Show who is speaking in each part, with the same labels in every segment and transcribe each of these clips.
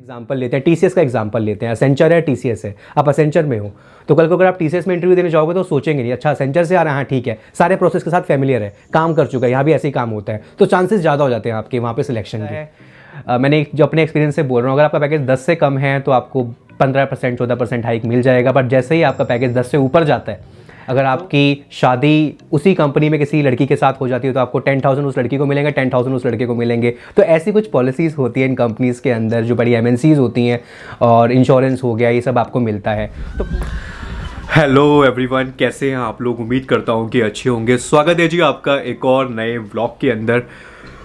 Speaker 1: Example लेते हैं, TCS का एग्जाम्पल लेते हैं। असेंचर है, टीसीएस है, आप असेंचर में हो तो कल को अगर आप टीसीएस में इंटरव्यू देने जाओगे तो सोचेंगे नहीं, अच्छा असेंचर से आ रहा है, हाँ ठीक है, सारे प्रोसेस के साथ फैमिलियर है, काम कर चुका है, यहाँ भी ऐसे ही काम होता है, तो चांसेस ज़्यादा हो जाते हैं आपके वहाँ पे सिलेक्शन के। मैंने जो अपने एक्सपीरियंस से बोल रहा हूँ, अगर आपका पैकेज 10 से कम है तो आपको 15% 14% हाइक मिल जाएगा, बट जैसे ही आपका पैकेज 10 से ऊपर जाता है, अगर आपकी शादी उसी कंपनी में किसी लड़की के साथ हो जाती है तो आपको 10,000 उस लड़की को मिलेंगे, 10,000 उस लड़के को मिलेंगे। तो ऐसी कुछ पॉलिसीज़ होती है इन कंपनीज़ के अंदर, जो बड़ी एमएनसीज़ होती हैं, और इंश्योरेंस हो गया, ये सब आपको मिलता है। तो
Speaker 2: हेलो एवरीवन, कैसे हैं आप लोग? उम्मीद करता हूं कि अच्छे होंगे। स्वागत है जी आपका एक और नए व्लॉग के अंदर।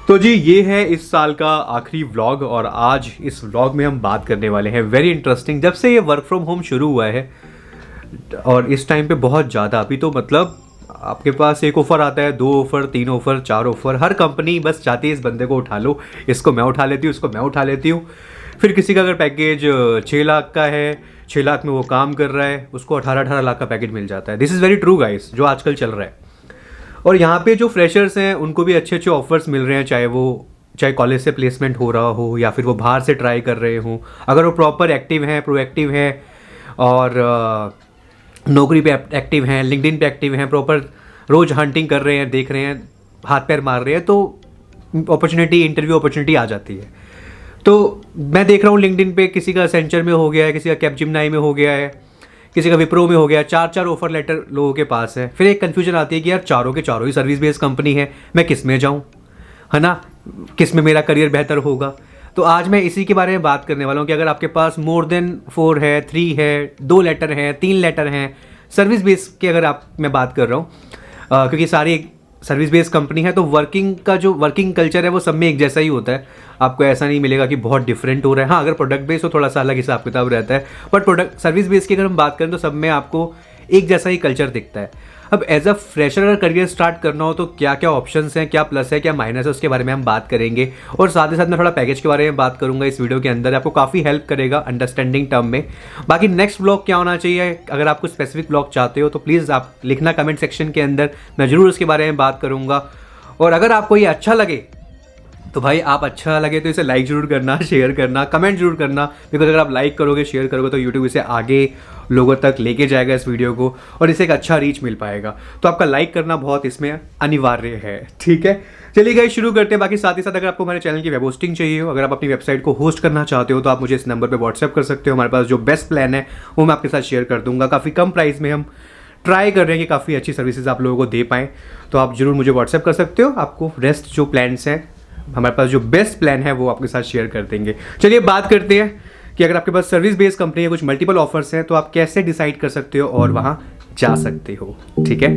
Speaker 2: तो जी ये है इस साल का आखिरी व्लॉग, और आज इस व्लॉग में हम बात करने वाले हैं वेरी इंटरेस्टिंग। जब से ये वर्क फ्रॉम होम शुरू हुआ है और इस टाइम पे बहुत ज़्यादा, अभी तो मतलब आपके पास एक ऑफ़र आता है, 2 ऑफ़र, 3 ऑफ़र, 4 ऑफ़र, हर कंपनी बस चाहती है इस बंदे को उठा लो, इसको मैं उठा लेती हूँ, इसको मैं उठा लेती हूँ। फिर किसी का अगर पैकेज 6 लाख का है, 6 लाख में वो काम कर रहा है, उसको 18-18 लाख का पैकेज मिल जाता है। This is very true guys, जो आजकल चल रहा है। और यहाँ पे जो फ्रेशर्स हैं उनको भी अच्छे अच्छे ऑफर्स मिल रहे हैं, चाहे कॉलेज से प्लेसमेंट हो रहा हो या फिर वो बाहर से ट्राई कर रहे हों। अगर वो प्रॉपर एक्टिव हैं, प्रोएक्टिव हैं और नौकरी पे एक्टिव हैं, लिंक्डइन पे एक्टिव हैं, प्रॉपर रोज़ हंटिंग कर रहे हैं, देख रहे हैं, हाथ पैर मार रहे हैं, तो अपॉर्चुनिटी, इंटरव्यू अपॉर्चुनिटी आ जाती है। तो मैं देख रहा हूँ लिंक्डइन पे किसी का एसेंचर में हो गया है, किसी का कैपजेमिनी में हो गया है, किसी का विप्रो में हो गया, 4-4 ऑफर लेटर लोगों के पास है। फिर एक कन्फ्यूजन आती है कि यार चारों के चारों ही सर्विस बेस्ड कंपनी है, मैं किस में जाऊँ, है ना, किस में मेरा करियर बेहतर होगा। तो आज मैं इसी के बारे में बात करने वाला हूँ कि अगर आपके पास मोर देन 4 है, 3 है, 2 लेटर हैं, 3 लेटर हैं, सर्विस बेस्ड की अगर मैं बात कर रहा हूँ, क्योंकि सारी सर्विस बेस्ड कंपनी है, तो वर्किंग का जो वर्किंग कल्चर है वो सब में एक जैसा ही होता है। आपको ऐसा नहीं मिलेगा कि बहुत डिफरेंट हो रहा है। हाँ, अगर प्रोडक्ट बेस्ड हो थोड़ा सा अलग हिसाब किताब रहता है, बट प्रोडक्ट सर्विस बेस्ड की अगर हम बात करें तो सब में आपको एक जैसा ही कल्चर दिखता है। अब एज अ फ्रेशर अगर करियर स्टार्ट करना हो तो क्या क्या ऑप्शंस हैं, क्या प्लस है, क्या माइनस है, उसके बारे में हम बात करेंगे। और साथ ही साथ मैं थोड़ा पैकेज के बारे में बात करूंगा इस वीडियो के अंदर, आपको काफ़ी हेल्प करेगा अंडरस्टैंडिंग टर्म में। बाकी नेक्स्ट ब्लॉग क्या होना चाहिए, अगर आप कुछ स्पेसिफिक ब्लॉग चाहते हो तो प्लीज़ आप लिखना कमेंट सेक्शन के अंदर, मैं ज़रूर उसके बारे में बात करूँगा। और अगर आपको ये अच्छा लगे तो भाई, आप अच्छा लगे तो इसे लाइक जरूर करना, शेयर करना, कमेंट जरूर करना, बिकॉज अगर आप लाइक करोगे, शेयर करोगे तो यूट्यूब इसे आगे लोगों तक लेके जाएगा इस वीडियो को, और इसे एक अच्छा रीच मिल पाएगा। तो आपका लाइक करना बहुत इसमें अनिवार्य है, ठीक है। चलिए गाइस शुरू करते हैं। बाकी साथ ही साथ अगर आपको हमारे चैनल की वेब होस्टिंग चाहिए हो, अगर आप अपनी वेबसाइट को होस्ट करना चाहते हो तो आप मुझे इस नंबर पर व्हाट्सएप कर सकते हो। हमारे पास जो बेस्ट प्लान है वो मैं आपके साथ शेयर कर दूंगा। काफ़ी कम प्राइस में हम ट्राई कर रहे हैं कि काफ़ी अच्छी सर्विसेज आप लोगों को दे पाएँ, तो आप जरूर मुझे व्हाट्सएप कर सकते हो। आपको रेस्ट जो प्लान्स हैं, हमारे पास जो बेस्ट प्लान है वो आपके साथ शेयर कर देंगे। चलिए बात करते हैं कि अगर आपके पास सर्विस बेस्ड कंपनी है, कुछ मल्टीपल ऑफर्स हैं, तो आप कैसे डिसाइड कर सकते हो और वहां जा सकते हो, ठीक है।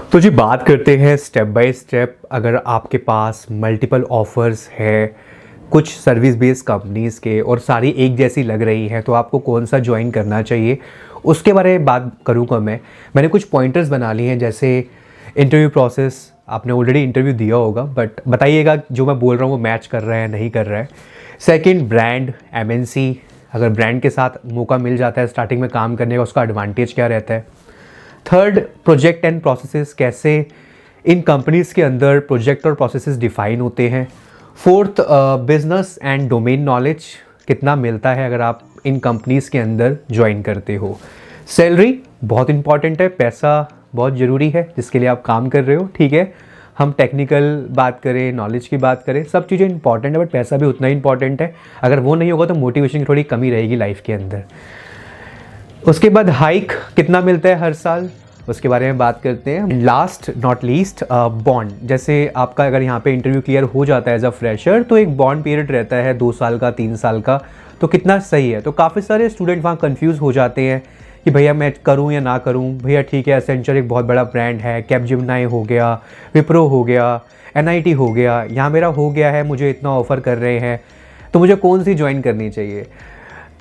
Speaker 2: तो जी बात करते हैं स्टेप बाय स्टेप। अगर आपके पास मल्टीपल ऑफर्स है कुछ सर्विस बेस्ड कंपनीज़ के और सारी एक जैसी लग रही हैं, तो आपको कौन सा ज्वाइन करना चाहिए उसके बारे में बात करूँगा मैंने कुछ पॉइंटर्स बना लिए हैं। जैसे इंटरव्यू प्रोसेस, आपने ऑलरेडी इंटरव्यू दिया होगा, बट बताइएगा जो मैं बोल रहा हूँ वो मैच कर रहा है नहीं कर रहा है। सेकंड, ब्रांड, एमएनसी, अगर ब्रांड के साथ मौका मिल जाता है स्टार्टिंग में काम करने का, उसका एडवांटेज क्या रहता है। थर्ड, प्रोजेक्ट एंड प्रोसेसेस, कैसे इन कंपनीज़ के अंदर प्रोजेक्ट और प्रोसेसेस डिफाइन होते हैं। Fourth, business and domain knowledge कितना मिलता है अगर आप इन कंपनीज़ के अंदर ज्वाइन करते हो। सैलरी बहुत इंपॉर्टेंट है, पैसा बहुत ज़रूरी है जिसके लिए आप काम कर रहे हो, ठीक है। हम टेक्निकल बात करें, नॉलेज की बात करें, सब चीज़ें इंपॉर्टेंट है, बट पैसा भी उतना ही इंपॉर्टेंट है। अगर वो नहीं होगा तो मोटिवेशन की थोड़ी कमी रहेगी लाइफ के अंदर। उसके बाद हाइक कितना मिलता है हर साल, उसके बारे में बात करते हैं। लास्ट नॉट लीस्ट, बॉन्ड, जैसे आपका अगर यहाँ पे इंटरव्यू क्लियर हो जाता है एज अ फ्रेशर तो एक बॉन्ड पीरियड रहता है 2 साल का, 3 साल का, तो कितना सही है। तो काफ़ी सारे स्टूडेंट वहाँ कंफ्यूज हो जाते हैं कि भैया मैं करूँ या ना करूँ। भैया ठीक है, एसेंचर एक बहुत बड़ा ब्रांड है, कैपजेमिनी हो गया, विप्रो हो गया, एनआईटी हो गया, यहाँ मेरा हो गया है, मुझे इतना ऑफ़र कर रहे हैं, तो मुझे कौन सी ज्वाइन करनी चाहिए।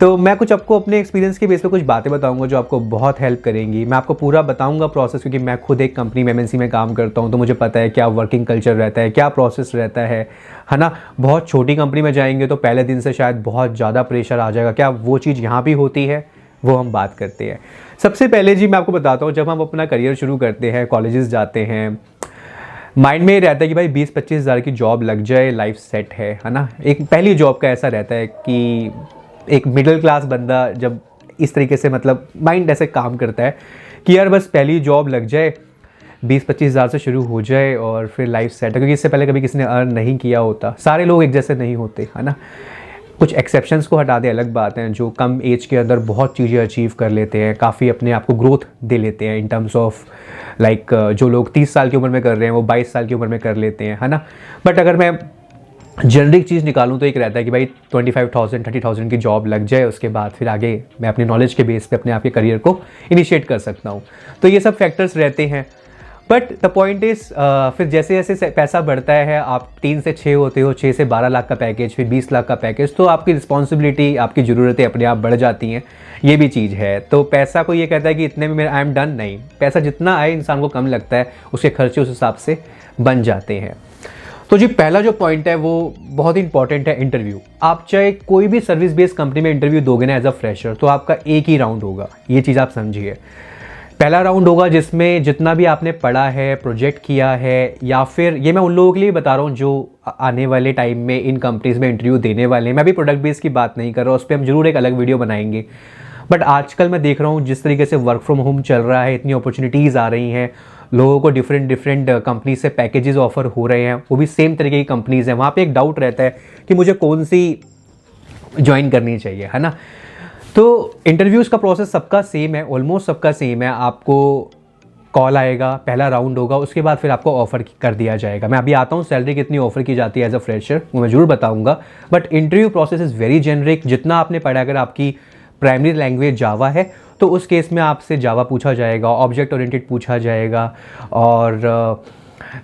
Speaker 2: तो मैं कुछ आपको अपने एक्सपीरियंस के बेस पे कुछ बातें बताऊंगा जो आपको बहुत हेल्प करेंगी। मैं आपको पूरा बताऊंगा प्रोसेस, क्योंकि मैं खुद एक कंपनी में एमएनसी में काम करता हूं, तो मुझे पता है क्या वर्किंग कल्चर रहता है, क्या प्रोसेस रहता है ना। बहुत छोटी कंपनी में जाएंगे तो पहले दिन से शायद बहुत ज़्यादा प्रेशर आ जाएगा, क्या वो चीज़ यहाँ भी होती है
Speaker 1: वो हम बात करते हैं। सबसे पहले जी मैं आपको बताता हूँ, जब हम अपना करियर शुरू करते हैं, कॉलेजेस जाते हैं, माइंड में ये रहता है कि भाई 20-25 हज़ार की जॉब लग जाए, लाइफ सेट है ना। एक पहली जॉब का ऐसा रहता है कि एक मिडिल क्लास बंदा जब इस तरीके से मतलब माइंड ऐसे काम करता है कि यार बस पहली जॉब लग जाए, 20-25 हज़ार से शुरू हो जाए और फिर लाइफ सेट है, क्योंकि इससे पहले कभी किसी ने अर्न नहीं किया होता। सारे लोग एक जैसे नहीं होते, है ना। कुछ एक्सेप्शंस को हटा दे, अलग बात है, जो कम एज के अंदर बहुत चीज़ें अचीव कर लेते हैं, काफ़ी अपने आप को ग्रोथ दे लेते हैं इन टर्म्स ऑफ लाइक जो लोग 30 साल की उम्र में कर रहे हैं वो 22 साल की उम्र में कर लेते हैं, है ना। बट अगर मैं जनरिक चीज़ निकालूं तो एक रहता है कि भाई 25,000 30,000 की जॉब लग जाए, उसके बाद फिर आगे मैं अपनी नॉलेज के बेस पे अपने आप के करियर को इनिशिएट कर सकता हूं। तो ये सब फैक्टर्स रहते हैं। बट द पॉइंट इज़ फिर जैसे जैसे पैसा बढ़ता है, आप 3 से 6 होते हो, 6 से 12 लाख का पैकेज, फिर 20 लाख का पैकेज, तो आपकी रिस्पॉन्सिबिलिटी, आपकी ज़रूरतें अपने आप बढ़ जाती हैं। ये भी चीज़ है। तो पैसा को ये कहता है कि इतने में मेरा आई एम डन, नहीं। पैसा जितना आए इंसान को कम लगता है, उसके खर्चे उस हिसाब से बन जाते हैं। तो जी पहला जो पॉइंट है वो बहुत इंपॉर्टेंट है, इंटरव्यू। आप चाहे कोई भी सर्विस बेस्ड कंपनी में इंटरव्यू दोगे ना एज अ फ्रेशर, तो आपका एक ही राउंड होगा, ये चीज़ आप समझिए। पहला राउंड होगा जिसमें जितना भी आपने पढ़ा है, प्रोजेक्ट किया है, या फिर ये मैं उन लोगों के लिए बता रहा हूँ जो आने वाले टाइम में इन कंपनीज़ में इंटरव्यू देने वाले हैं। मैं भी प्रोडक्ट बेस की बात नहीं कर रहा हूँ, उस पर हम जरूर एक अलग वीडियो बनाएंगे। बट आजकल मैं देख रहा हूँ जिस तरीके से वर्क फ्रॉम होम चल रहा है, इतनी अपॉर्चुनिटीज़ आ रही हैं, लोगों को डिफरेंट कंपनी से पैकेजेस ऑफर हो रहे हैं, वो भी सेम तरीके की कंपनीज़ हैं। वहाँ पे एक डाउट रहता है कि मुझे कौन सी ज्वाइन करनी चाहिए, है ना। तो इंटरव्यूज़ का प्रोसेस सबका सेम है, ऑलमोस्ट सबका सेम है। आपको कॉल आएगा, पहला राउंड होगा, उसके बाद फिर आपको ऑफ़र कर दिया जाएगा। मैं अभी आता हूँ सैलरी कितनी ऑफर की जाती है एज अ फ्रेशर, वो मैं ज़रूर बताऊँगा। But interview process is very generic. जितना आपने पढ़ा, अगर आपकी प्राइमरी लैंग्वेज जावा है तो उस केस में आपसे जावा पूछा जाएगा, ऑब्जेक्ट ओरिएंटेड पूछा जाएगा। और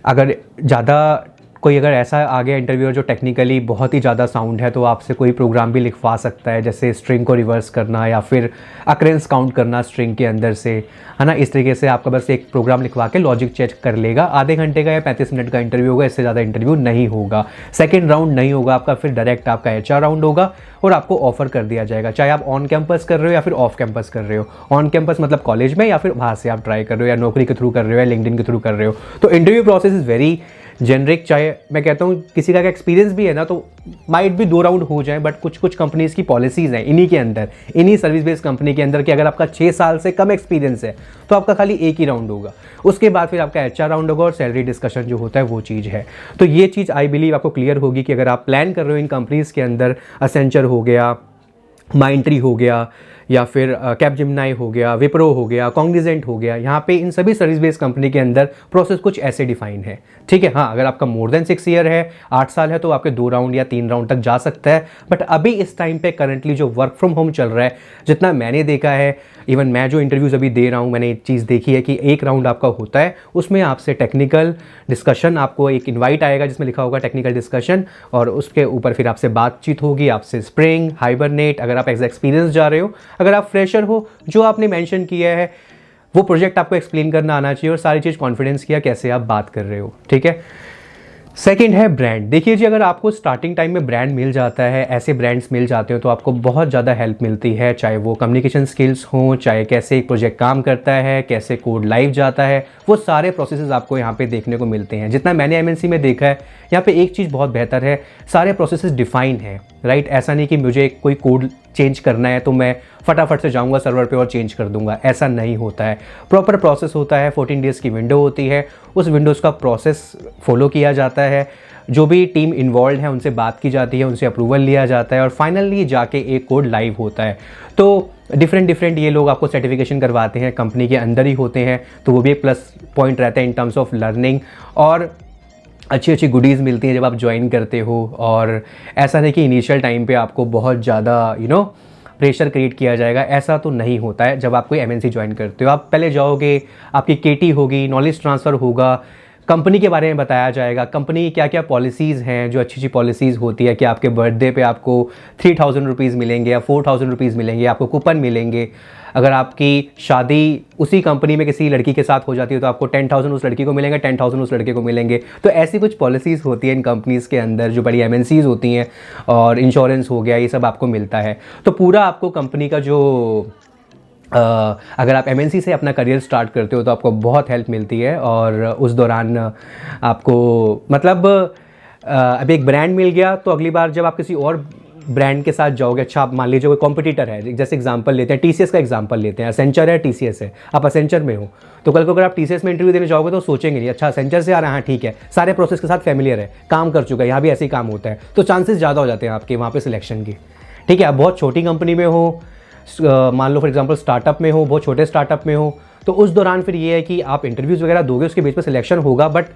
Speaker 1: अगर ज़्यादा कोई अगर ऐसा आ गया इंटरव्यूअर जो टेक्निकली बहुत ही ज़्यादा साउंड है, तो आपसे कोई प्रोग्राम भी लिखवा सकता है, जैसे स्ट्रिंग को रिवर्स करना या फिर अक्रेंस काउंट करना स्ट्रिंग के अंदर से, है ना। इस तरीके से आपका बस एक प्रोग्राम लिखवा के लॉजिक चेक कर लेगा। आधे घंटे का या 35 मिनट का इंटरव्यू होगा, इससे ज़्यादा इंटरव्यू नहीं होगा। सेकेंड राउंड नहीं होगा आपका, फिर डायरेक्ट आपका HR राउंड होगा और आपको ऑफर कर दिया जाएगा, चाहे आप ऑन कैंपस कर रहे हो या फिर ऑफ कैंपस कर रहे हो। ऑन कैंपस मतलब कॉलेज में, या फिर बाहर से आप ट्राई कर रहे हो, या नौकरी के थ्रू कर रहे हो, या लिंक्डइन के थ्रू कर रहे हो। तो interview process is very generic. चाहे मैं कहता हूँ किसी का एक्सपीरियंस भी है ना, तो माइट भी 2 राउंड हो जाए, बट कुछ कंपनीज़ की पॉलिसीज़ हैं इन्हीं के अंदर, इन्हीं सर्विस बेस्ड कंपनी के अंदर, कि अगर आपका 6 साल से कम एक्सपीरियंस है तो आपका खाली एक ही राउंड होगा। उसके बाद फिर आपका HR राउंड होगा और सैलरी डिस्कशन जो होता है वो चीज़ है। तो ये चीज़ आई बिलीव आपको क्लियर होगी कि अगर आप प्लान कर रहे हो इन कंपनीज़ के अंदर, एसेंचर हो गया, माइंट्री हो गया, या फिर कैपजेमिनी हो गया, विप्रो हो गया, कॉग्निजेंट हो गया, यहाँ पे इन सभी सर्विस बेस्ड कंपनी के अंदर प्रोसेस कुछ ऐसे डिफाइन है, ठीक है। हाँ, अगर आपका मोर देन 6 ईयर है, 8 साल है, तो आपके 2 राउंड या 3 राउंड तक जा सकता है। बट अभी इस टाइम पे करंटली जो वर्क फ्रॉम होम चल रहा है, जितना मैंने देखा है, इवन मैं जो इंटरव्यूज़ अभी दे रहा हूँ, मैंने एक चीज़ देखी है कि एक राउंड आपका होता है, उसमें आपसे टेक्निकल डिस्कशन, आपको एक इन्वाइट आएगा जिसमें लिखा होगा टेक्निकल डिस्कशन, और उसके ऊपर फिर आपसे बातचीत होगी, आपसे स्प्रिंग, हाइबरनेट, अगर आप एज एक्सपीरियंस जा रहे हो, अगर आप फ्रेशर हो, जो आपने मेंशन किया है वो प्रोजेक्ट आपको एक्सप्लेन करना आना चाहिए, और सारी चीज़ कॉन्फिडेंस किया कैसे आप बात कर रहे हो, ठीक है। सेकंड है ब्रांड। देखिए जी, अगर आपको स्टार्टिंग टाइम में ब्रांड मिल जाता है, ऐसे ब्रांड्स मिल जाते हो, तो आपको बहुत ज़्यादा हेल्प मिलती है, चाहे वो कम्युनिकेशन स्किल्स हों, चाहे कैसे एक प्रोजेक्ट काम करता है, कैसे कोड लाइव जाता है, वो सारे प्रोसेसेस आपको यहाँ पे देखने को मिलते हैं। जितना मैंने MNC में देखा है, यहाँ पे एक चीज़ बहुत बेहतर है, सारे प्रोसेसेस डिफाइन हैं, राइट। ऐसा नहीं कि मुझे कोई कोड चेंज करना है तो मैं फटाफट से जाऊंगा सर्वर पे और चेंज कर दूंगा, ऐसा नहीं होता है। प्रॉपर प्रोसेस होता है, 14 डेज़ की विंडो होती है, उस विंडोज़ का प्रोसेस फॉलो किया जाता है, जो भी टीम इन्वॉल्व है उनसे बात की जाती है, उनसे अप्रूवल लिया जाता है, और फाइनली जाके एक कोड लाइव होता है। तो डिफरेंट ये लोग आपको सर्टिफिकेशन करवाते हैं, कंपनी के अंदर ही होते हैं, तो वो भी एक प्लस पॉइंट रहता है इन टर्म्स ऑफ लर्निंग, और अच्छी गुडीज़ मिलती हैं जब आप ज्वाइन करते हो। और ऐसा नहीं कि इनिशियल टाइम पे आपको बहुत ज़्यादा प्रेशर क्रिएट किया जाएगा, ऐसा तो नहीं होता है। जब आप कोई MNC ज्वाइन करते हो, आप पहले जाओगे, आपकी KT होगी, नॉलेज ट्रांसफ़र होगा, कंपनी के बारे में बताया जाएगा, कंपनी की क्या क्या पॉलिसीज़ हैं, जो अच्छी पॉलिसीज़ होती है कि आपके बर्थडे पे आपको 3000 रुपीज़ मिलेंगे या 4000 रुपीज़ मिलेंगे, आपको कूपन मिलेंगे। अगर आपकी शादी उसी कंपनी में किसी लड़की के साथ हो जाती है तो आपको 10,000 उस लड़की को मिलेंगे, 10,000 उस लड़के को मिलेंगे। तो ऐसी कुछ पॉलिसीज़ होती हैं इन कंपनीज़ के अंदर, जो बड़ी MNCs होती हैं, और इंश्योरेंस हो गया, ये सब आपको मिलता है। तो पूरा आपको कंपनी का जो अगर आप एमएनसी से अपना करियर स्टार्ट करते हो तो आपको बहुत हेल्प मिलती है। और उस दौरान आपको मतलब अभी एक ब्रांड मिल गया तो अगली बार जब आप किसी और ब्रांड के साथ जाओगे, अच्छा आप मान लीजिए कोई कॉम्पिटिटर है, जैसे एग्जांपल लेते हैं टीसीएस का एग्जांपल लेते हैं, असेंचर है टीसीएस है, आप असेंचर में हो तो कल को अगर आप टीसीएस में इंटरव्यू देने जाओगे तो सोचेंगे नहीं, अच्छा असेंचर से आ रहा है, हाँ ठीक है, सारे प्रोसेस के साथ फैमिलियर है, काम कर चुका है, यहाँ भी ऐसे ही काम होता है, तो चांसेस ज़्यादा हो जाते हैं आपके वहाँ पर सिलेक्शन की। ठीक है, आप बहुत छोटी कंपनी में हो, मान लो फॉर एग्जांपल स्टार्टअप में हो, बहुत छोटे स्टार्टअप में हो, तो उस दौरान फिर ये है कि आप इंटरव्यूज़ वगैरह दोगे, उसके बेस पे सिलेक्शन होगा। बट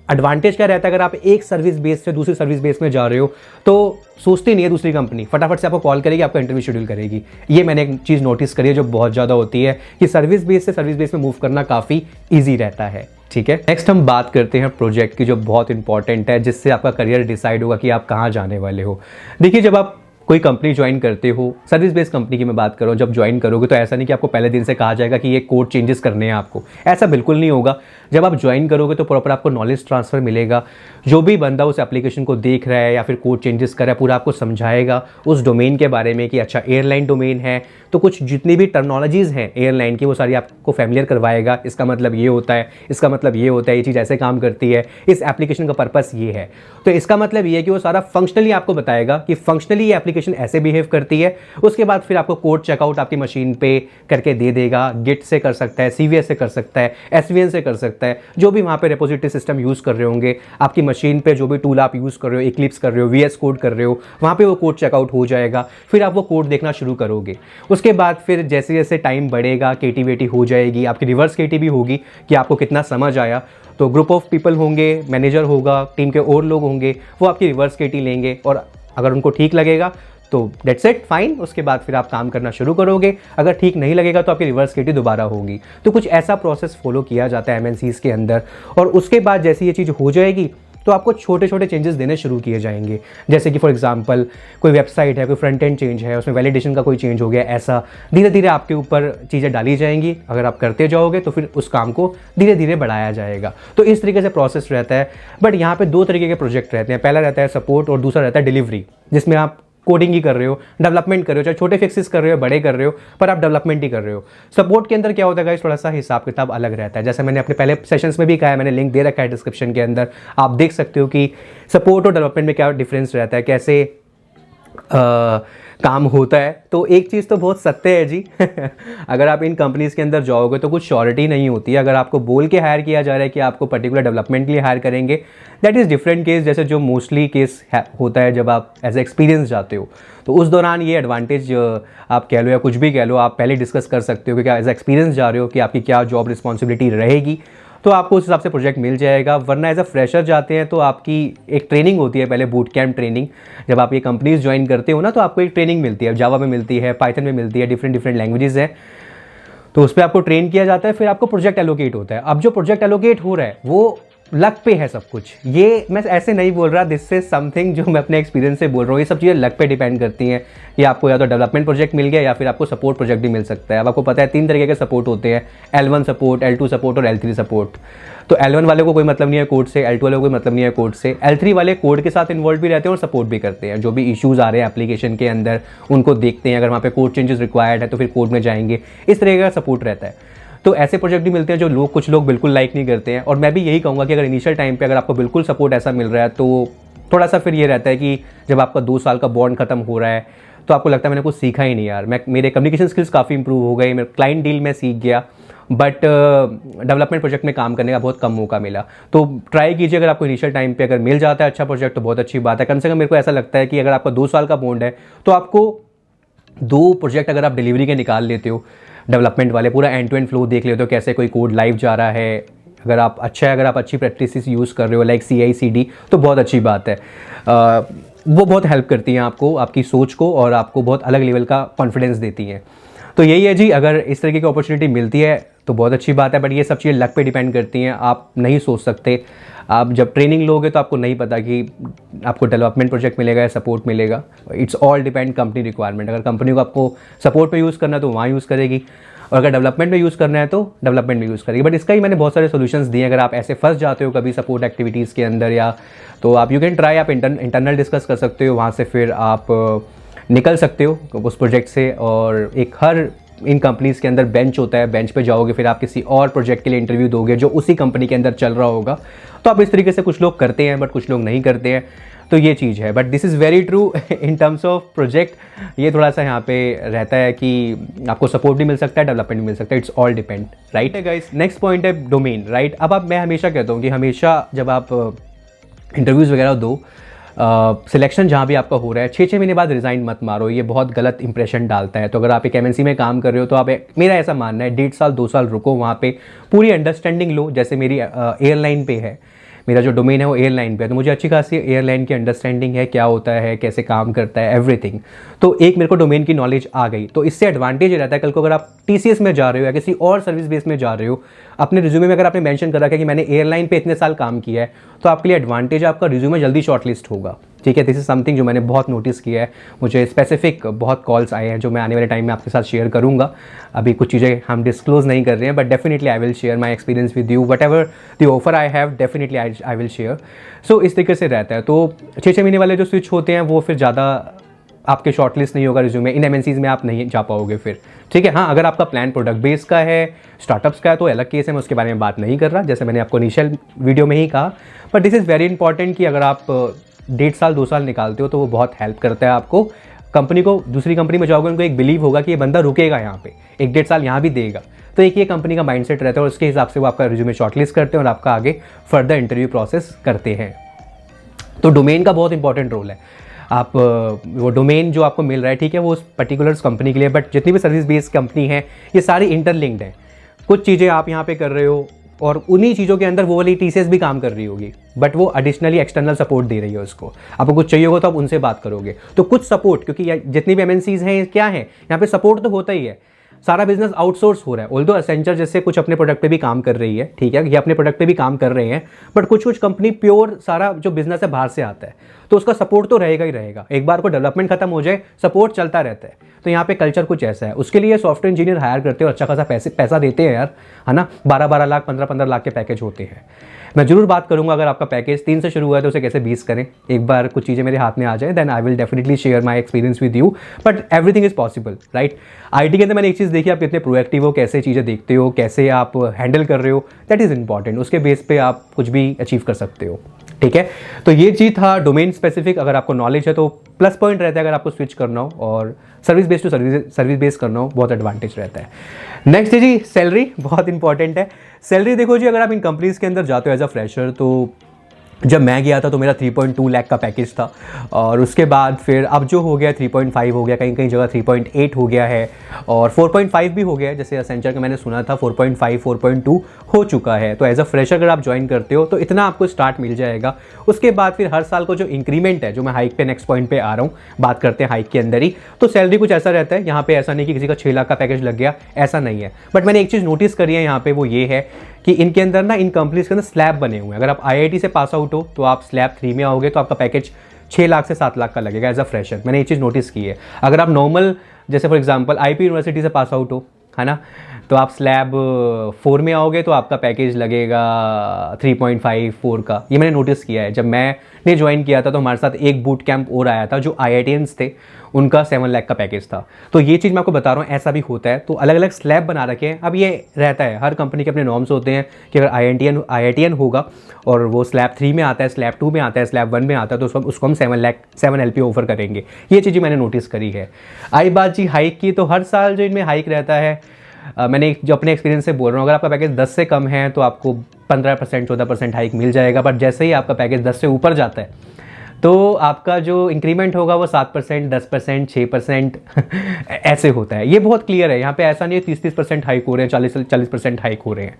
Speaker 1: एडवांटेज क्या रहता है, अगर आप एक सर्विस बेस से दूसरी सर्विस बेस में जा रहे हो तो सोचती नहीं है दूसरी कंपनी, फटाफट से आपको कॉल करेगी, आपका इंटरव्यू शेड्यूल करेगी। ये मैंने एक चीज़ नोटिस करी है जो बहुत ज़्यादा होती है कि सर्विस बेस से सर्विस बेस में मूव करना काफ़ी ईजी रहता है। ठीक है, नेक्स्ट हम बात करते हैं प्रोजेक्ट की, जो बहुत इंपॉर्टेंट है, जिससे आपका करियर डिसाइड होगा कि आप कहाँ जाने वाले हो। देखिए, जब आप कोई कंपनी ज्वाइन करते हो, सर्विस बेस्ड कंपनी की मैं बात कर रहा हूँ, जब ज्वाइन करोगे तो ऐसा नहीं कि आपको पहले दिन से कहा जाएगा कि ये कोड चेंजेस करने हैं आपको, ऐसा बिल्कुल नहीं होगा। जब आप ज्वाइन करोगे तो प्रॉपर आपको नॉलेज ट्रांसफर मिलेगा, जो भी बंदा उस एप्लीकेशन को देख रहा है या फिर कोड चेंजेस कर रहा है पूरा आपको समझाएगा उस डोमेन के बारे में कि अच्छा एयरलाइन डोमेन है तो कुछ जितनी भी टर्मिनोलॉजीज़ हैं एयरलाइन की वो सारी आपको फैमिलियर करवाएगा। इसका मतलब ये होता है, इसका मतलब ये होता है, ये चीज़ ऐसे काम करती है, इस एप्लीकेशन का पर्पस ये है। तो इसका मतलब ये है कि वो सारा फंक्शनली आपको बताएगा कि फंक्शनली ये एप्लीकेशन ऐसे बिहेव करती है। उसके बाद फिर आपको कोड चेकआउट आपकी मशीन पे करके दे देगा, गिट से कर सकता है, सीवीएस से कर सकता है, एसवीएन से कर सकता है, जो भी वहाँ पे रेपोजिटरी सिस्टम यूज़ कर रहे होंगे आपकी मशीन पे, जो भी टूल आप यूज़ कर रहे हो, इक्लिप्स कर रहे हो, वीएस कोड कर रहे हो, वहाँ पे वो कोड चेकआउट हो जाएगा। फिर आप वो कोड देखना शुरू करोगे। उसके बाद फिर जैसे जैसे टाइम बढ़ेगा, केटी वेटी हो जाएगी, आपकी रिवर्स केटी भी होगी कि आपको कितना समझ आया। तो ग्रुप ऑफ पीपल होंगे, मैनेजर होगा, टीम के और लोग होंगे, वो आपकी रिवर्स केटी लेंगे और अगर उनको ठीक लगेगा तो डेट्स इट, फाइन। उसके बाद फिर आप काम करना शुरू करोगे। अगर ठीक नहीं लगेगा तो आपकी रिवर्स केटी दोबारा होगी। तो कुछ ऐसा प्रोसेस फॉलो किया जाता है एमएनसीज़ के अंदर। और उसके बाद जैसे ये चीज़ हो जाएगी तो आपको छोटे छोटे चेंजेस देने शुरू किए जाएंगे, जैसे कि फॉर एग्जांपल कोई वेबसाइट है, कोई फ्रंट एंड चेंज है, उसमें वैलिडेशन का कोई चेंज हो गया, ऐसा धीरे धीरे आपके ऊपर चीज़ें डाली जाएंगी। अगर आप करते जाओगे तो फिर उस काम को धीरे धीरे बढ़ाया जाएगा। तो इस तरीके से प्रोसेस रहता है। बट यहाँ पे दो तरीके के प्रोजेक्ट रहते हैं, पहला रहता है सपोर्ट और दूसरा रहता है डिलीवरी, जिसमें आप कोडिंग ही कर रहे हो, डेवलपमेंट कर रहे हो, चाहे छोटे फिक्सेस कर रहे हो, बड़े कर रहे हो, पर आप डेवलपमेंट ही कर रहे हो। सपोर्ट के अंदर क्या होता है गाइस, थोड़ा सा हिसाब किताब अलग रहता है। जैसे मैंने अपने पहले सेशंस में भी कहा है, मैंने लिंक दे रखा है डिस्क्रिप्शन के अंदर, आप देख सकते हो कि सपोर्ट और डेवलपमेंट में क्या डिफरेंस रहता है, कैसे काम होता है। तो एक चीज़ तो बहुत सत्य है जी अगर आप इन कंपनीज़ के अंदर जाओगे तो कुछ श्योरिटी नहीं होती है। अगर आपको बोल के हायर किया जा रहा है कि आपको पर्टिकुलर डेवलपमेंट के लिए हायर करेंगे, दैट इज़ डिफरेंट केस, जैसे जो मोस्टली केस होता है जब आप एज ए एक्सपीरियंस जाते हो। तो उस दौरान ये एडवांटेज आप कह लो या कुछ भी कह लो, आप पहले डिस्कस कर सकते हो कि क्या एज एक्सपीरियंस जा रहे हो कि आपकी क्या जॉब रिस्पॉन्सिबिलिटी रहेगी, तो आपको उस हिसाब से प्रोजेक्ट मिल जाएगा। वरना एज अ फ्रेशर जाते हैं तो आपकी एक ट्रेनिंग होती है, पहले बूट कैंप ट्रेनिंग। जब आप ये कंपनीज ज्वाइन करते हो ना तो आपको एक ट्रेनिंग मिलती है, जावा में मिलती है, पाइथन में मिलती है, डिफरेंट लैंग्वेजेस हैं, तो उस पर आपको ट्रेन किया जाता है। फिर आपको प्रोजेक्ट एलोकेट होता है। अब जो प्रोजेक्ट एलोकेट हो रहा है वो लक पे है सब कुछ। ये मैं ऐसे नहीं बोल रहा, दिस इज समथिंग जो मैं अपने एक्सपीरियंस से बोल रहा हूँ। ये सब चीज़ें लक पे डिपेंड करती हैं कि आपको या तो डेवलपमेंट प्रोजेक्ट मिल गया या फिर आपको सपोर्ट प्रोजेक्ट भी मिल सकता है। अब आपको पता है 3 तरीके के सपोर्ट होते हैं, L1 सपोर्ट, L2 सपोर्ट और L3 सपोर्ट। तो L1 वाले को कोई मतलब नहीं है कोड से, L2 वाले को कोई मतलब नहीं है कोड से, L3 वाले कोड के साथ इन्वॉल्व भी रहते हैं और सपोर्ट भी करते हैं। जो भी इश्यूज़ आ रहे हैं एप्लीकेशन के अंदर उनको देखते हैं, अगर वहाँ पे कोड चेंजेस रिक्वायर्ड है तो फिर कोड में जाएंगे। इस तरीके का सपोर्ट रहता है। तो ऐसे प्रोजेक्ट भी मिलते हैं जो कुछ लोग बिल्कुल लाइक नहीं करते हैं। और मैं भी यही कहूँगा कि अगर इनिशियल टाइम पे अगर आपको बिल्कुल सपोर्ट ऐसा मिल रहा है तो थोड़ा सा फिर ये रहता है कि जब आपका 2 साल का बॉन्ड खत्म हो रहा है तो आपको लगता है मैंने कुछ सीखा ही नहीं यार। मेरे कम्युनिकेशन स्किल्स काफ़ी इंप्रूव हो गए, मेरे क्लाइंट डील में सीख गया, बट डेवलपमेंट प्रोजेक्ट में काम करने का बहुत कम मौका मिला। तो ट्राई कीजिए, अगर आपको इनिशियल टाइम पे अगर मिल जाता है अच्छा प्रोजेक्ट तो बहुत अच्छी बात है। कम से कम मेरे को ऐसा लगता है कि अगर आपका 2 साल का बॉन्ड है तो आपको 2 प्रोजेक्ट अगर आप डिलीवरी के निकाल लेते हो, डेवलपमेंट वाले पूरा एंड टू एंड फ्लो देख लेते हो, कैसे कोई कोड लाइव जा रहा है, अगर आप अच्छी प्रैक्टिस यूज़ कर रहे हो लाइक CI/CD, तो बहुत अच्छी बात है। वो बहुत हेल्प करती हैं आपको, आपकी सोच को, और आपको बहुत अलग लेवल का कॉन्फिडेंस देती हैं। तो यही है जी, अगर इस तरीके की अपॉर्चुनिटी मिलती है तो बहुत अच्छी बात है। बट ये सब चीज़ें लक पे डिपेंड करती हैं, आप नहीं सोच सकते। आप जब ट्रेनिंग लोगे तो आपको नहीं पता कि आपको डेवलपमेंट प्रोजेक्ट मिलेगा या सपोर्ट मिलेगा। It's all depend company requirement. अगर कंपनी को आपको सपोर्ट पे यूज़ करना है तो वहाँ यूज़ करेगी, और अगर डेवलपमेंट में यूज़ करना है तो डेवलपमेंट में यूज़ करेगी। बट इसका ही मैंने बहुत सारे सॉल्यूशंस दिए। अगर आप ऐसे फंस जाते हो कभी सपोर्ट एक्टिविटीज़ के अंदर या, तो आप यू कैन ट्राई, आप इंटरनल डिस्कस कर सकते हो, वहाँ से फिर आप निकल सकते हो उस प्रोजेक्ट से। और एक हर इन कंपनीज़ के अंदर बेंच होता है, बेंच पे जाओगे, फिर आप किसी और प्रोजेक्ट के लिए इंटरव्यू दोगे जो उसी कंपनी के अंदर चल रहा होगा। तो आप इस तरीके से कुछ लोग करते हैं बट कुछ लोग नहीं करते हैं, तो ये चीज़ है। But this is very true in terms of project. ये थोड़ा सा यहाँ पे रहता है कि आपको सपोर्ट भी मिल सकता है, डेवलपमेंट भी मिल सकता है, इट्स ऑल डिपेंड, राइट है गाइस। नेक्स्ट पॉइंट है डोमेन, राइट। अब आप, मैं हमेशा कहता हूँ कि हमेशा जब आप इंटरव्यूज़ वगैरह दो, सिलेक्शन जहाँ भी आपका हो रहा है, 6 महीने बाद रिज़ाइन मत मारो, ये बहुत गलत इंप्रेशन डालता है। तो अगर आप एक एमएनसी में काम कर रहे हो तो आप मेरा ऐसा मानना है 1.5 साल 2 साल रुको, वहाँ पे पूरी अंडरस्टैंडिंग लो। जैसे मेरी एयरलाइन पे है, मेरा जो डोमेन है वो एयरलाइन पे है, तो मुझे अच्छी खासी एयरलाइन की अंडरस्टैंडिंग है, क्या होता है, कैसे काम करता है, एवरीथिंग। तो एक मेरे को डोमेन की नॉलेज आ गई, तो इससे एडवांटेज रहता है कल को अगर आप टीसीएस में जा रहे हो या किसी और सर्विस बेस में जा रहे हो, अपने रिज्यूमे में अगर आपने मेंशन कर रखा है कि मैंने एयरलाइन पे इतने साल काम किया है, तो आपके लिए एडवांटेज है, आपका रिज्यूमे जल्दी शॉर्टलिस्ट होगा, ठीक है। दिस इज समथिंग जो मैंने बहुत नोटिस किया है, मुझे स्पेसिफिक बहुत कॉल्स आए हैं जो मैं आने वाले टाइम में आपके साथ शेयर करूंगा। अभी कुछ चीज़ें हम डिस्क्लोज नहीं कर रहे हैं, but definitely I will share my experience with you, whatever the offer I have, definitely I will share. So इस तरीके से रहता है। तो 6 महीने वाले जो स्विच होते हैं वो फिर ज़्यादा आपके शॉर्टलिस्ट नहीं होगा रिज्यूमे, इन एमएनसीज़ में आप नहीं जा पाओगे फिर, ठीक है। हाँ, अगर आपका प्लान प्रोडक्ट बेस का है, स्टार्टअप्स का है, तो अलग केस है, मैं उसके बारे में बात नहीं कर रहा, जैसे मैंने आपको इनिशियल वीडियो में ही कहा। But this is very important कि अगर आप 1.5 साल 2 साल निकालते हो तो वो बहुत हेल्प करता है आपको। कंपनी को, दूसरी कंपनी में जाओगे, उनको एक बिलीव होगा कि ये बंदा रुकेगा यहाँ पे, 1.5 साल यहाँ भी देगा, तो एक ये कंपनी का माइंडसेट रहता है और उसके हिसाब से वो आपका रिज्यूमे शॉर्टलिस्ट करते हैं और आपका आगे फर्दर इंटरव्यू प्रोसेस करते हैं। तो डोमेन का बहुत इंपॉर्टेंट रोल है। आप वो डोमेन जो आपको मिल रहा है, ठीक है, वो उस पर्टिकुलर कंपनी के लिए, बट जितनी भी सर्विस बेस्ड कंपनी है ये सारी इंटरलिंक्ड है। कुछ चीज़ें आप यहाँ पे कर रहे हो और उन्हीं चीज़ों के अंदर वो वाली टीसीएस भी काम कर रही होगी, बट वो एडिशनली एक्सटर्नल सपोर्ट दे रही है उसको। आपको कुछ चाहिए होगा तो आप उनसे बात करोगे, तो कुछ सपोर्ट, क्योंकि जितनी भी एमएनसीज हैं क्या है, यहाँ पे सपोर्ट तो होता ही है। सारा बिजनेस आउटसोर्स हो रहा है, ऑल्दो एसेंचर जैसे कुछ अपने प्रोडक्ट पे भी काम कर रही है, ठीक है, ये अपने प्रोडक्ट पे भी काम कर रहे हैं, बट कुछ कुछ कंपनी प्योर सारा जो बिजनेस है बाहर से आता है, तो उसका सपोर्ट तो रहेगा ही रहेगा। एक बार को डेवलपमेंट खत्म हो जाए, सपोर्ट चलता रहता है। तो यहाँ पे कल्चर कुछ ऐसा है, उसके लिए सॉफ्टवेयर इंजीनियर हायर करते हो, अच्छा खासा पैसा देते हैं यार, है ना, 12-12 लाख 15-15 लाख के पैकेज होते हैं। मैं जरूर बात करूंगा, अगर आपका पैकेज 3 से शुरू हुआ है तो उसे कैसे 20 करें। एक बार कुछ चीज़ें मेरे हाथ में आ जाए, then I will definitely share my experience with you, but everything is possible, right. IT के अंदर मैंने एक चीज़ देखी, आप कितने प्रोएक्टिव हो, कैसे चीज़ें देखते हो, कैसे आप हैंडल कर रहे हो, दैट इज़ इंपॉर्टेंट। उसके बेस पे आप कुछ भी अचीव कर सकते हो, ठीक है। तो ये चीज़ था डोमेन स्पेसिफिक। अगर आपको नॉलेज है तो प्लस पॉइंट रहता है, अगर आपको स्विच करना हो और service based to service based करना हो, बहुत एडवांटेज रहता है। नेक्स्ट है जी सैलरी, बहुत इंपॉर्टेंट है। सैलरी देखो जी, अगर आप इन कंपनीज़ के अंदर जाते हो एज अ फ्रेशर, तो जब मैं गया था तो मेरा 3.2 लाख का पैकेज था, और उसके बाद फिर अब जो हो गया 3.5 हो गया, कहीं कहीं जगह 3.8 हो गया है, और 4.5 भी हो गया है। जैसे असेंचर का मैंने सुना था 4.5 4.2 हो चुका है। तो एज अ फ्रेशर अगर आप ज्वाइन करते हो तो इतना आपको स्टार्ट मिल जाएगा। उसके बाद फिर हर साल को जो इंक्रीमेंट है, जो मैं हाइक पे नेक्स्ट पॉइंट पे आ रहा हूँ, बात करते हैं हाइक के अंदर ही, तो सैलरी कुछ ऐसा रहता है। यहाँ पे ऐसा नहीं कि किसी का 6 लाख का पैकेज लग गया, ऐसा नहीं है। बट मैंने एक चीज़ नोटिस करी है यहाँ पे, वो ये है कि इनके अंदर ना, इन कंपनीज के अंदर स्लैब बने हुए हैं। अगर आप आईआईटी से पास आउट हो तो आप स्लैब 3 में आओगे तो आपका पैकेज 6 लाख से 7 लाख का लगेगा एज अ फ्रेशर। मैंने ये चीज़ नोटिस की है। अगर आप नॉर्मल, जैसे फॉर एग्जांपल आईपी यूनिवर्सिटी से पास आउट हो, है ना, तो आप स्लैब 4 में आओगे तो आपका पैकेज लगेगा 3.5 4 का। ये मैंने नोटिस किया है। जब मैंने ज्वाइन किया था तो हमारे साथ एक बूट कैंप और आया था, जो IITians थे, उनका 7 लाख का पैकेज था। तो ये चीज़ मैं आपको बता रहा हूँ, ऐसा भी होता है। तो अलग अलग स्लैब बना रखे हैं। अब ये रहता है, हर कंपनी के अपने नॉर्म्स होते हैं कि अगर IITian होगा और वो स्लैब 3 में आता है, स्लैब 2 में आता है, स्लैब 1 में आता है, तो उसको हम 7 LP ऑफर करेंगे। ये चीज़ें मैंने नोटिस करी है। आई बात जी हाइक की, तो हर साल जो इनमें हाइक रहता है, मैंने जो अपने एक्सपीरियंस से बोल रहा हूँ, अगर आपका पैकेज 10 से कम है तो आपको 15% 14% हाइक मिल जाएगा। बट जैसे ही आपका पैकेज 10 से ऊपर जाता है तो आपका जो इंक्रीमेंट होगा वो 7%, 10%, 6% ऐसे होता है। ये बहुत क्लियर है। यहाँ पे ऐसा नहीं है 30% हाइक हो रहे हैं, 40% हाइक हो रहे हैं।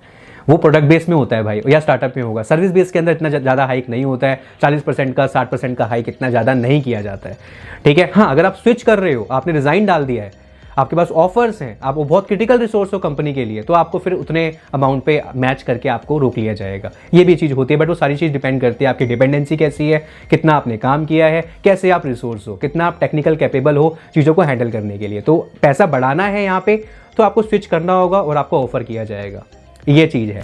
Speaker 1: वो प्रोडक्ट बेस में होता है भाई, या स्टार्टअप में होगा। सर्विस बेस के अंदर इतना ज़्यादा हाइक नहीं होता है। 40% का, 60% का हाइक इतना ज़्यादा नहीं किया जाता है, ठीक है। हाँ, अगर आप स्विच कर रहे हो, आपने रिज़ाइन डाल दिया है, आपके पास ऑफर्स हैं, आप वो बहुत क्रिटिकल रिसोर्स हो कंपनी के लिए, तो आपको फिर उतने अमाउंट पे मैच करके आपको रोक लिया जाएगा। ये भी चीज़ होती है। बट वो सारी चीज़ डिपेंड करती है आपकी डिपेंडेंसी कैसी है, कितना आपने काम किया है, कैसे आप रिसोर्स हो, कितना आप टेक्निकल कैपेबल हो चीज़ों को हैंडल करने के लिए। तो पैसा बढ़ाना है यहाँ पे तो आपको स्विच करना होगा और आपको ऑफर किया जाएगा, ये चीज़ है।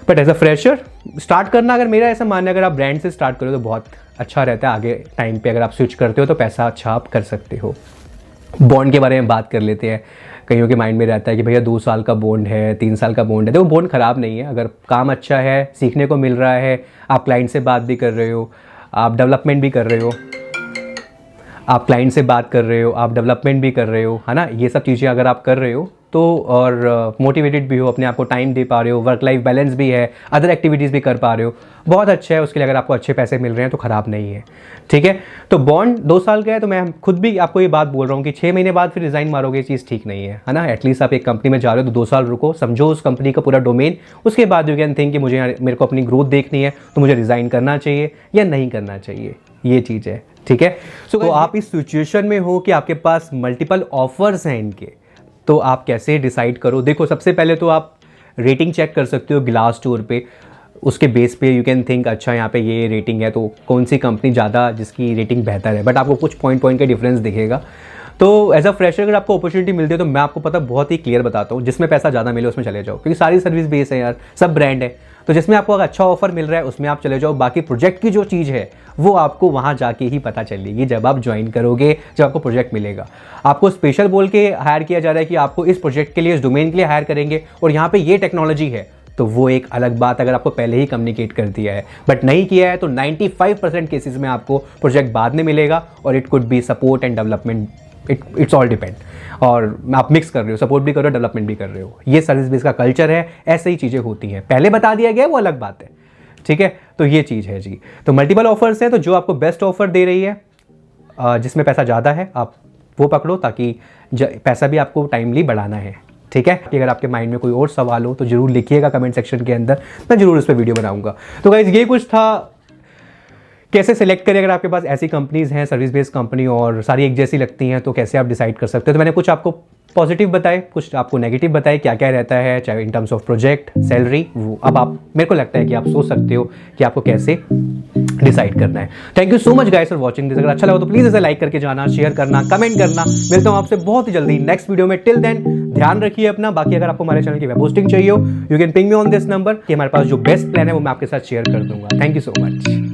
Speaker 1: But as a fresher start करना, अगर मेरा ऐसा मानना है, अगर आप ब्रांड से स्टार्ट करो तो बहुत अच्छा रहता है। आगे टाइम पे अगर आप स्विच करते हो तो पैसा अच्छा आप कर सकते हो। बॉन्ड के बारे में बात कर लेते हैं। कईयों के माइंड में रहता है कि भैया 2 साल का बॉन्ड है, 3 साल का बॉन्ड है। देखो बॉन्ड ख़राब नहीं है, अगर काम अच्छा है, सीखने को मिल रहा है, आप क्लाइंट से बात भी कर रहे हो, आप डेवलपमेंट भी कर रहे हो, आप क्लाइंट से बात कर रहे हो, आप डेवलपमेंट भी कर रहे हो, है ना, ये सब चीज़ें अगर आप कर रहे हो तो, और मोटिवेटेड भी हो, अपने आप को टाइम दे पा रहे हो, वर्क लाइफ बैलेंस भी है, अदर एक्टिविटीज़ भी कर पा रहे हो, बहुत अच्छा है। उसके लिए अगर आपको अच्छे पैसे मिल रहे हैं तो ख़राब नहीं है, ठीक है। तो बॉन्ड 2 साल का है, तो मैं खुद भी आपको ये बात बोल रहा हूँ कि 6 महीने बाद फिर रिज़ाइन मारोगे, ये चीज़ ठीक नहीं है ना। एटलीस्ट आप एक कंपनी में जा रहे हो तो 2 साल रुको, समझो उस कंपनी का पूरा डोमेन, उसके बाद यू कैन थिंक कि मेरे को अपनी ग्रोथ देखनी है, तो मुझे रिज़ाइन करना चाहिए या नहीं करना चाहिए, ये चीज़ है, ठीक है। तो आप इस सिचुएशन में हो कि आपके पास मल्टीपल ऑफर्स हैं इनके, तो आप कैसे डिसाइड करो। देखो सबसे पहले तो आप रेटिंग चेक कर सकते हो ग्लास स्टोर पे, उसके बेस पे यू कैन थिंक अच्छा यहाँ पे ये रेटिंग है तो कौन सी कंपनी ज़्यादा जिसकी रेटिंग बेहतर है, बट आपको कुछ पॉइंट का डिफरेंस दिखेगा। तो एज अ फ्रेशर अगर आपको अपॉर्चुनिटी मिलती है तो मैं आपको पता बहुत ही क्लियर बताता हूँ, जिसमें पैसा ज़्यादा मिले उसमें चले जाओ, क्योंकि सारी सर्विस बेस है यार, सब ब्रांड है, तो जिसमें आपको अगर अच्छा ऑफर मिल रहा है उसमें आप चले जाओ। बाकी प्रोजेक्ट की जो चीज़ है वो आपको वहाँ जाके ही पता चलेगी, जब आप ज्वाइन करोगे, जब आपको प्रोजेक्ट मिलेगा। आपको स्पेशल बोल के हायर किया जा रहा है कि आपको इस प्रोजेक्ट के लिए, इस डोमेन के लिए हायर करेंगे और यहाँ पे ये टेक्नोलॉजी है, तो वो एक अलग बात अगर आपको पहले ही कम्युनिकेट कर दिया है। बट नहीं किया है तो 95% केसेस में आपको प्रोजेक्ट बाद में मिलेगा, और it could be support and development, it's all depend. और आप मिक्स कर रहे हो, सपोर्ट भी कर रहे हो, डेवलपमेंट भी कर रहे हो, ये सर्विस बेस का कल्चर है, ऐसे ही चीज़ें होती हैं। पहले बता दिया गया है वो अलग बात है, ठीक है। तो ये चीज़ है जी। तो मल्टीपल ऑफर्स हैं, तो जो आपको बेस्ट ऑफर दे रही है, जिसमें पैसा ज़्यादा है, आप वो पकड़ो, ताकि पैसा भी आपको टाइमली बढ़ाना है, ठीक है। कि अगर आपके माइंड में कोई और सवाल हो तो जरूर लिखिएगा कमेंट सेक्शन के अंदर, मैं जरूर उस पर वीडियो बनाऊंगा। तो गाइस ये कुछ था, कैसे सिलेक्ट करें अगर आपके पास ऐसी कंपनीज़ हैं, सर्विस बेस्ड कंपनी, और सारी एक जैसी लगती हैं, तो कैसे आप डिसाइड कर सकते हो। तो मैंने कुछ आपको पॉजिटिव बताए, कुछ आपको नेगेटिव बताए, क्या क्या रहता है, चाहे in terms of project, salary, वो अब आप, मेरे को लगता है कि आप सोच सकते हो कि आपको कैसे डिसाइड करना है। Thank you so much guys for watching this. अगर अच्छा लगा तो प्लीज़ इसे लाइक करके जाना, शेयर करना, कमेंट करना। मिलता हूँ आपसे बहुत ही जल्दी नेक्स्ट वीडियो में। टिल देन ध्यान रखिए अपना। बाकी अगर आपको हमारे चैनल की वेब होस्टिंग चाहिए हो, you can ping me on this number, कि हमारे पास जो बेस्ट प्लान है वो मैं आपके साथ शेयर कर दूंगा। Thank you so much.